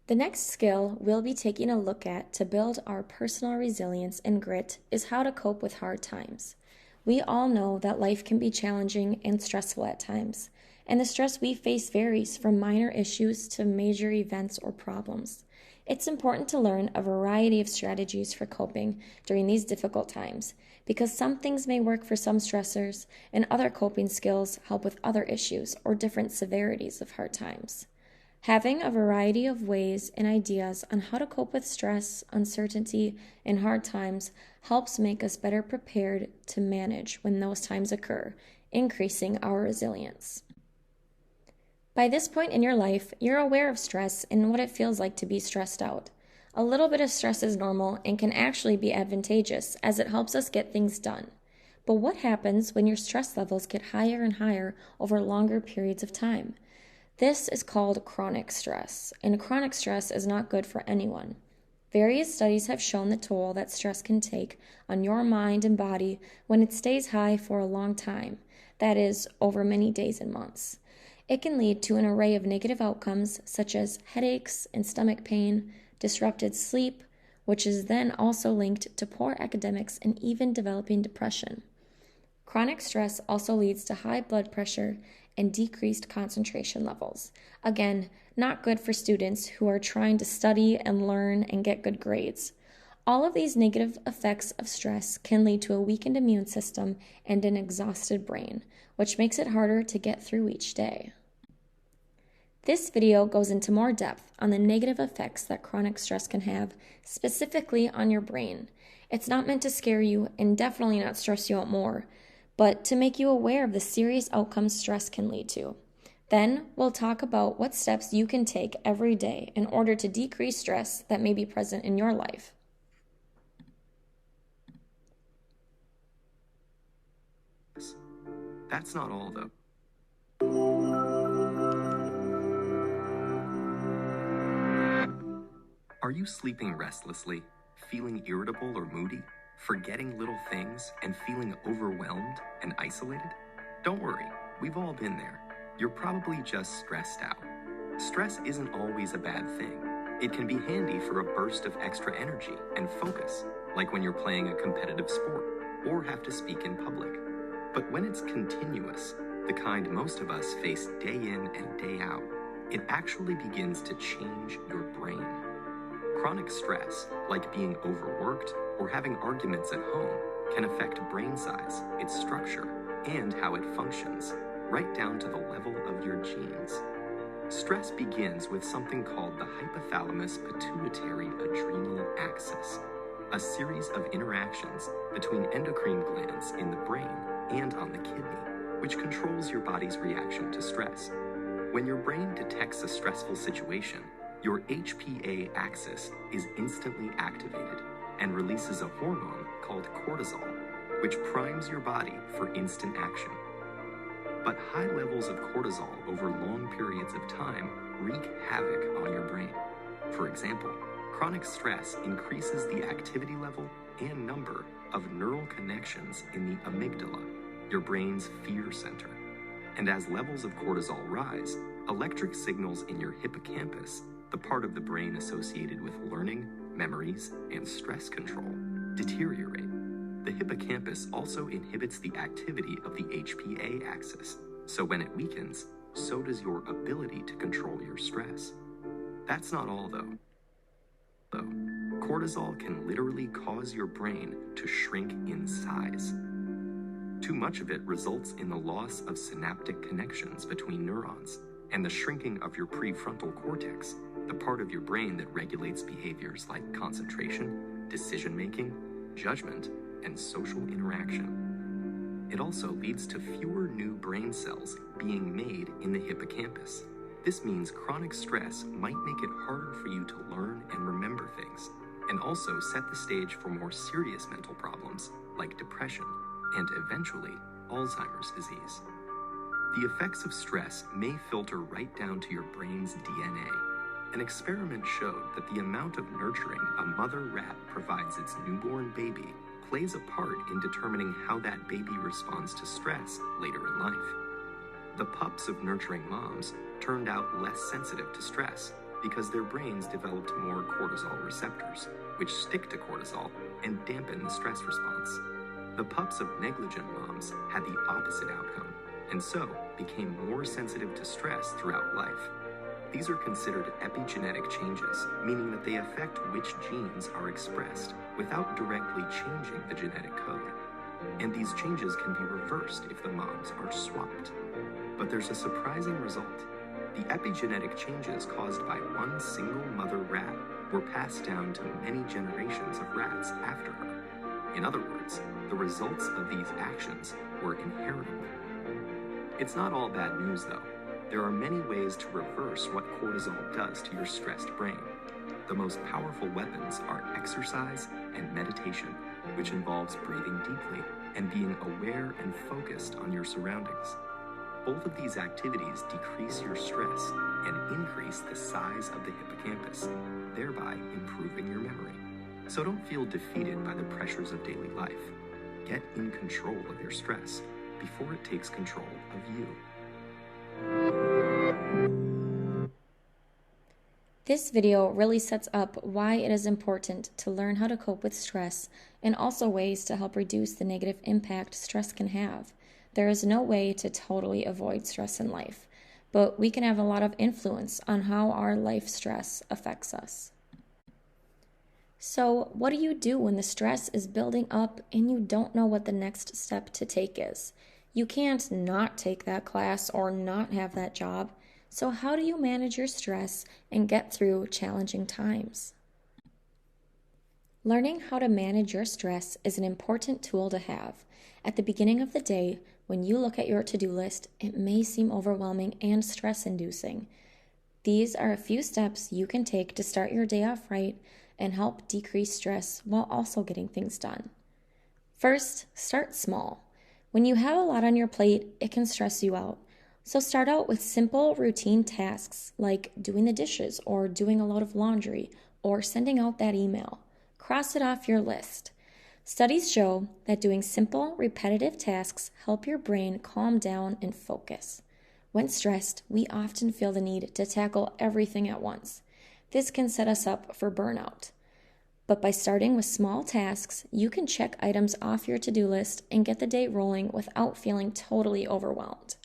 The next skill we'll be taking a look at to build our personal resilience and grit is how to cope with hard times. We all know that life can be challenging and stressful at times, and the stress we face varies from minor issues to major events or problems. It's important to learn a variety of strategies for coping during these difficult times, because some things may work for some stressors and other coping skills help with other issues or different severities of hard times. Having a variety of ways and ideas on how to cope with stress, uncertainty, and hard times helps make us better prepared to manage when those times occur, increasing our resilience. By this point in your life, you're aware of stress and what it feels like to be stressed out. A little bit of stress is normal and can actually be advantageous as it helps us get things done. But what happens when your stress levels get higher and higher over longer periods of time? This is called chronic stress, and chronic stress is not good for anyone. Various studies have shown the toll that stress can take on your mind and body when it stays high for a long time, that is, over many days and months. It can lead to an array of negative outcomes such as headaches and stomach pain, disrupted sleep, which is then also linked to poor academics and even developing depression. Chronic stress also leads to high blood pressure and decreased concentration levels. Again, not good for students who are trying to study and learn and get good grades. All of these negative effects of stress can lead to a weakened immune system and an exhausted brain, which makes it harder to get through each day. This video goes into more depth on the negative effects that chronic stress can have, specifically on your brain. It's not meant to scare you and definitely not stress you out more, but to make you aware of the serious outcomes stress can lead to. Then we'll talk about what steps you can take every day in order to decrease stress that may be present in your life. That's not all, though. Are you sleeping restlessly, feeling irritable or moody, forgetting little things, and feeling overwhelmed and isolated? Don't worry, we've all been there. You're probably just stressed out. Stress isn't always a bad thing. It can be handy for a burst of extra energy and focus, like when you're playing a competitive sport or have to speak in public. But when it's continuous, the kind most of us face day in and day out, it actually begins to change your brain. Chronic stress, like being overworked or having arguments at home, can affect brain size, its structure, and how it functions, right down to the level of your genes. Stress begins with something called the hypothalamus-pituitary-adrenal axis, a series of interactions between endocrine glands in the brain and on the kidney, which controls your body's reaction to stress. When your brain detects a stressful situation, your HPA axis is instantly activated and releases a hormone called cortisol, which primes your body for instant action. But high levels of cortisol over long periods of time wreak havoc on your brain. For example, chronic stress increases the activity level and number of neural connections in the amygdala, your brain's fear center. And as levels of cortisol rise, electric signals in your hippocampus, the part of the brain associated with learning, memories, and stress control, deteriorate. The hippocampus also inhibits the activity of the HPA axis, so when it weakens, so does your ability to control your stress. That's not all, though. Cortisol can literally cause your brain to shrink in size. Too much of it results in the loss of synaptic connections between neurons and the shrinking of your prefrontal cortex, the part of your brain that regulates behaviors like concentration, decision-making, judgment, and social interaction. It also leads to fewer new brain cells being made in the hippocampus. This means chronic stress might make it harder for you to learn and remember things, and also set the stage for more serious mental problems like depression and eventually Alzheimer's disease. The effects of stress may filter right down to your brain's DNA. An experiment showed that the amount of nurturing a mother rat provides its newborn baby plays a part in determining how that baby responds to stress later in life. The pups of nurturing moms turned out less sensitive to stress, because their brains developed more cortisol receptors, which stick to cortisol and dampen the stress response. The pups of negligent moms had the opposite outcome, and so became more sensitive to stress throughout life. These are considered epigenetic changes, meaning that they affect which genes are expressed without directly changing the genetic code. And these changes can be reversed if the moms are swapped. But there's a surprising result. The epigenetic changes caused by one single mother rat were passed down to many generations of rats after her. In other words, the results of these actions were inheritable. It's not all bad news, though. There are many ways to reverse what cortisol does to your stressed brain. The most powerful weapons are exercise and meditation, which involves breathing deeply and being aware and focused on your surroundings. Both of these activities decrease your stress and increase the size of the hippocampus, thereby improving your memory. So don't feel defeated by the pressures of daily life. Get in control of your stress before it takes control of you. This video really sets up why it is important to learn how to cope with stress and also ways to help reduce the negative impact stress can have. There is no way to totally avoid stress in life, but we can have a lot of influence on how our life stress affects us. So, what do you do when the stress is building up and you don't know what the next step to take is? You can't not take that class or not have that job. So how do you manage your stress and get through challenging times? Learning how to manage your stress is an important tool to have. At the beginning of the day, when you look at your to-do list, it may seem overwhelming and stress-inducing. These are a few steps you can take to start your day off right and help decrease stress while also getting things done. First, start small. When you have a lot on your plate, it can stress you out. So start out with simple routine tasks like doing the dishes or doing a load of laundry or sending out that email. Cross it off your list. Studies show that doing simple, repetitive tasks help your brain calm down and focus. When stressed, we often feel the need to tackle everything at once. This can set us up for burnout. But by starting with small tasks, you can check items off your to-do list and get the day rolling without feeling totally overwhelmed.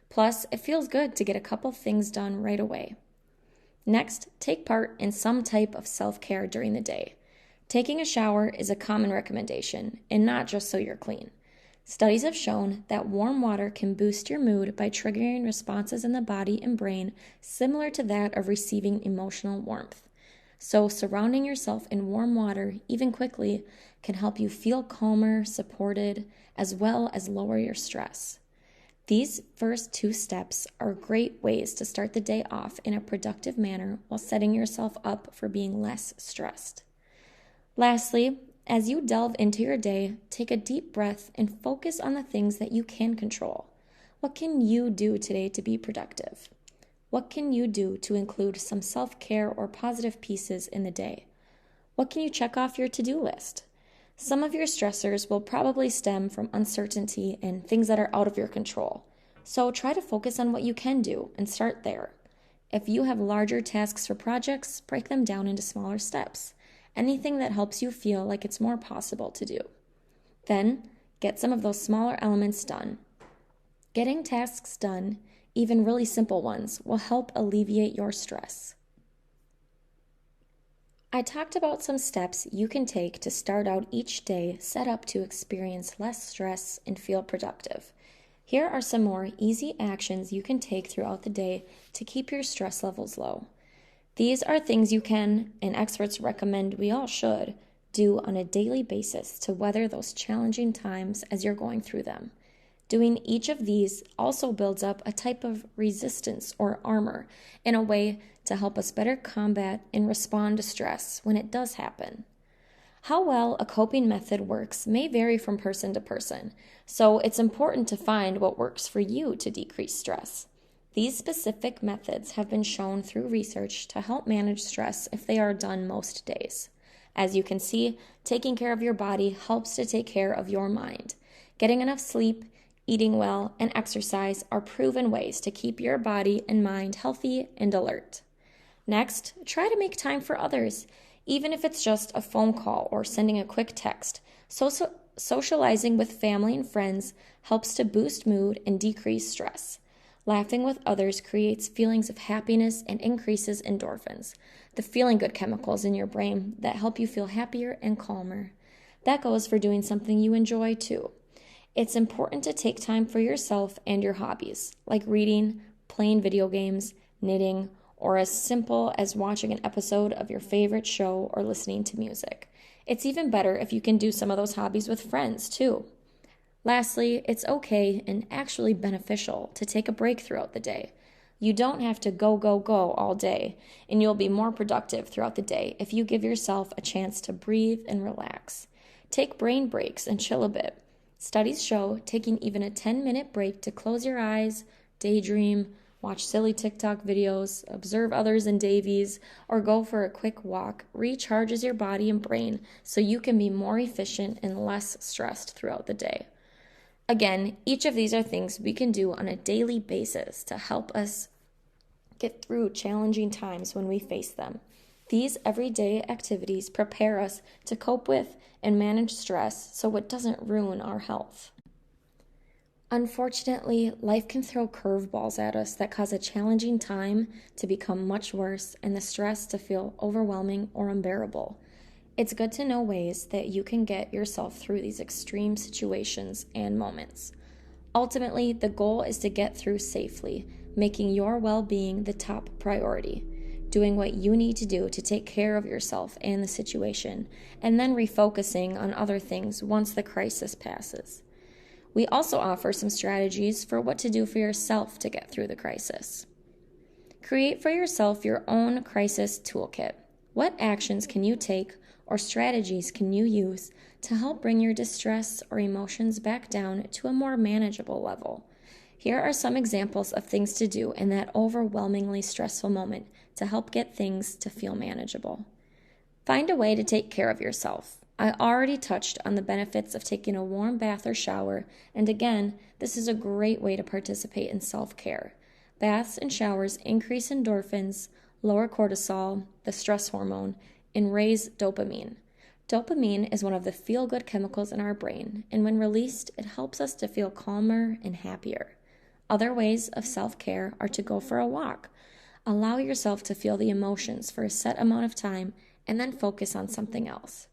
Plus, it feels good to get a couple things done right away. Next, take part in some type of self-care during the day. Taking a shower is a common recommendation, and not just so you're clean. Studies have shown that warm water can boost your mood by triggering responses in the body and brain similar to that of receiving emotional warmth. So surrounding yourself in warm water, even quickly, can help you feel calmer, supported, as well as lower your stress. These first two steps are great ways to start the day off in a productive manner while setting yourself up for being less stressed. Lastly, as you delve into your day, take a deep breath and focus on the things that you can control. What can you do today to be productive? What can you do to include some self-care or positive pieces in the day? What can you check off your to-do list? Some of your stressors will probably stem from uncertainty and things that are out of your control. So try to focus on what you can do and start there. If you have larger tasks or projects, break them down into smaller steps. Anything that helps you feel like it's more possible to do. Then, get some of those smaller elements done. Getting tasks done, even really simple ones, will help alleviate your stress. I talked about some steps you can take to start out each day set up to experience less stress and feel productive. Here are some more easy actions you can take throughout the day to keep your stress levels low. These are things you can, and experts recommend we all should, do on a daily basis to weather those challenging times as you're going through them. Doing each of these also builds up a type of resistance or armor in a way to help us better combat and respond to stress when it does happen. How well a coping method works may vary from person to person, so it's important to find what works for you to decrease stress. These specific methods have been shown through research to help manage stress if they are done most days. As you can see, taking care of your body helps to take care of your mind. Getting enough sleep, eating well, and exercise are proven ways to keep your body and mind healthy and alert. Next, try to make time for others, even if it's just a phone call or sending a quick text. Socializing with family and friends helps to boost mood and decrease stress. Laughing with others creates feelings of happiness and increases endorphins, the feeling good chemicals in your brain that help you feel happier and calmer. That goes for doing something you enjoy too. It's important to take time for yourself and your hobbies, like reading, playing video games, knitting, or as simple as watching an episode of your favorite show or listening to music. It's even better if you can do some of those hobbies with friends too. Lastly, it's okay and actually beneficial to take a break throughout the day. You don't have to go all day, and you'll be more productive throughout the day if you give yourself a chance to breathe and relax. Take brain breaks and chill a bit. Studies show taking even a 10-minute break to close your eyes, daydream, watch silly TikTok videos, observe others in Davies, or go for a quick walk recharges your body and brain so you can be more efficient and less stressed throughout the day. Again, each of these are things we can do on a daily basis to help us get through challenging times when we face them. These everyday activities prepare us to cope with and manage stress so it doesn't ruin our health. Unfortunately, life can throw curveballs at us that cause a challenging time to become much worse and the stress to feel overwhelming or unbearable. It's good to know ways that you can get yourself through these extreme situations and moments. Ultimately, the goal is to get through safely, making your well-being the top priority, doing what you need to do to take care of yourself and the situation, and then refocusing on other things once the crisis passes. We also offer some strategies for what to do for yourself to get through the crisis. Create for yourself your own crisis toolkit. What actions can you take or strategies can you use to help bring your distress or emotions back down to a more manageable level? Here are some examples of things to do in that overwhelmingly stressful moment to help get things to feel manageable. Find a way to take care of yourself. I already touched on the benefits of taking a warm bath or shower, and again, this is a great way to participate in self-care. Baths and showers increase endorphins, lower cortisol, the stress hormone, and raise dopamine. Dopamine is one of the feel-good chemicals in our brain, and when released, it helps us to feel calmer and happier. Other ways of self-care are to go for a walk. Allow yourself to feel the emotions for a set amount of time, and then focus on something else.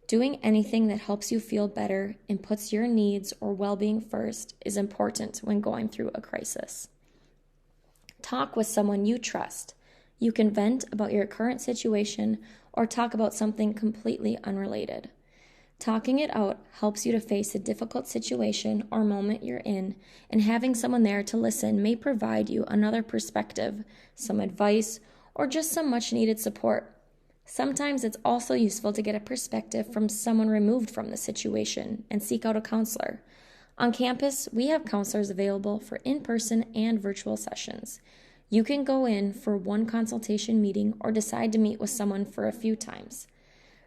Doing anything that helps you feel better and puts your needs or well-being first is important when going through a crisis. Talk with someone you trust. You can vent about your current situation or talk about something completely unrelated. Talking it out helps you to face a difficult situation or moment you're in, and having someone there to listen may provide you another perspective, some advice, or just some much-needed support. Sometimes it's also useful to get a perspective from someone removed from the situation and seek out a counselor. On campus, we have counselors available for in-person and virtual sessions. You can go in for one consultation meeting or decide to meet with someone for a few times.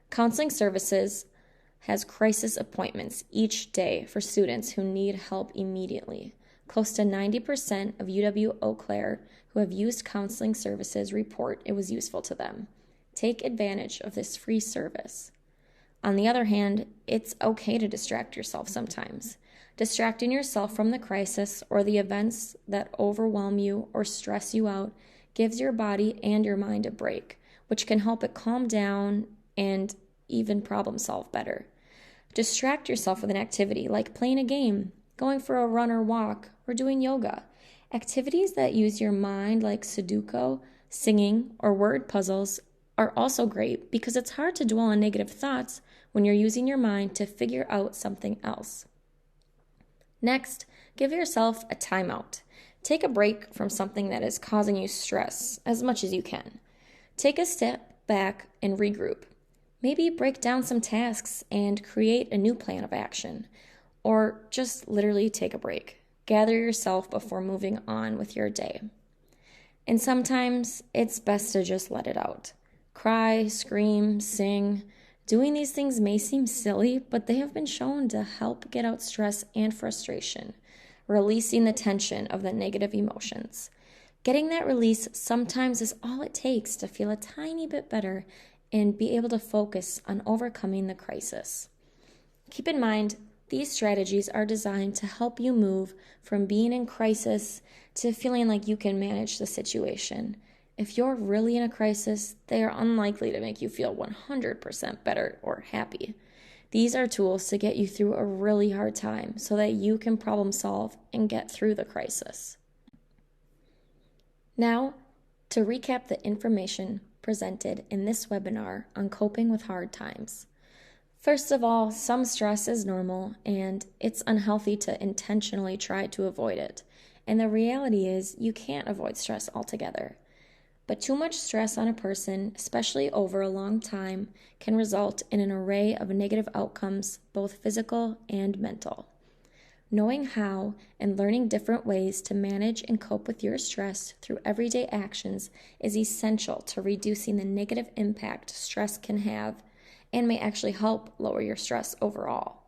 Counseling Services has crisis appointments each day for students who need help immediately. Close to 90% of UW-Eau Claire who have used counseling services report it was useful to them. Take advantage of this free service. On the other hand, it's okay to distract yourself sometimes. Distracting yourself from the crisis or the events that overwhelm you or stress you out gives your body and your mind a break, which can help it calm down and even problem solve better. Distract yourself with an activity like playing a game, going for a run or walk, or doing yoga. Activities that use your mind like Sudoku, singing, or word puzzles are also great because it's hard to dwell on negative thoughts when you're using your mind to figure out something else. Next, give yourself a timeout. Take a break from something that is causing you stress as much as you can. Take a step back and regroup. Maybe break down some tasks and create a new plan of action, or just literally take a break. Gather yourself before moving on with your day. And sometimes it's best to just let it out. Cry, scream, sing. Doing these things may seem silly, but they have been shown to help get out stress and frustration, releasing the tension of the negative emotions. Getting that release sometimes is all it takes to feel a tiny bit better and be able to focus on overcoming the crisis. Keep in mind, these strategies are designed to help you move from being in crisis to feeling like you can manage the situation. If you're really in a crisis, they are unlikely to make you feel 100% better or happy. These are tools to get you through a really hard time so that you can problem solve and get through the crisis. Now, to recap the information presented in this webinar on coping with hard times. First of all, some stress is normal and it's unhealthy to intentionally try to avoid it. And the reality is you can't avoid stress altogether. But too much stress on a person, especially over a long time, can result in an array of negative outcomes, both physical and mental. Knowing how and learning different ways to manage and cope with your stress through everyday actions is essential to reducing the negative impact stress can have and may actually help lower your stress overall.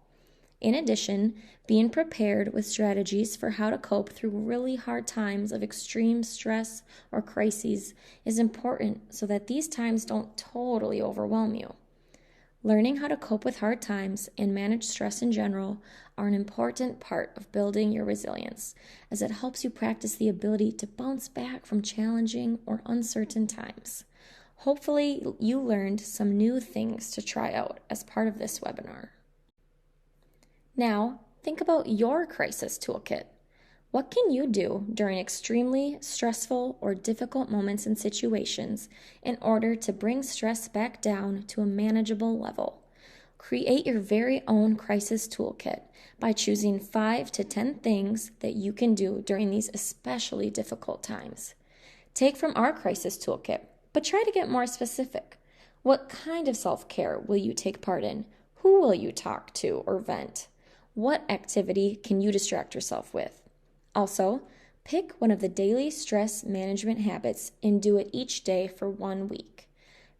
In addition, being prepared with strategies for how to cope through really hard times of extreme stress or crises is important so that these times don't totally overwhelm you. Learning how to cope with hard times and manage stress in general are an important part of building your resilience, as it helps you practice the ability to bounce back from challenging or uncertain times. Hopefully, you learned some new things to try out as part of this webinar. Now, think about your crisis toolkit. What can you do during extremely stressful or difficult moments and situations in order to bring stress back down to a manageable level? Create your very own crisis toolkit by choosing 5 to 10 things that you can do during these especially difficult times. Take from our crisis toolkit, but try to get more specific. What kind of self-care will you take part in? Who will you talk to or vent? What activity can you distract yourself with? Also, pick one of the daily stress management habits and do it each day for 1 week.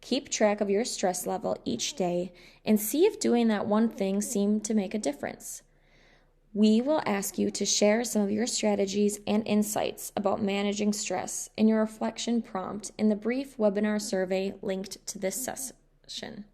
Keep track of your stress level each day and see if doing that one thing seemed to make a difference. We will ask you to share some of your strategies and insights about managing stress in your reflection prompt in the brief webinar survey linked to this session.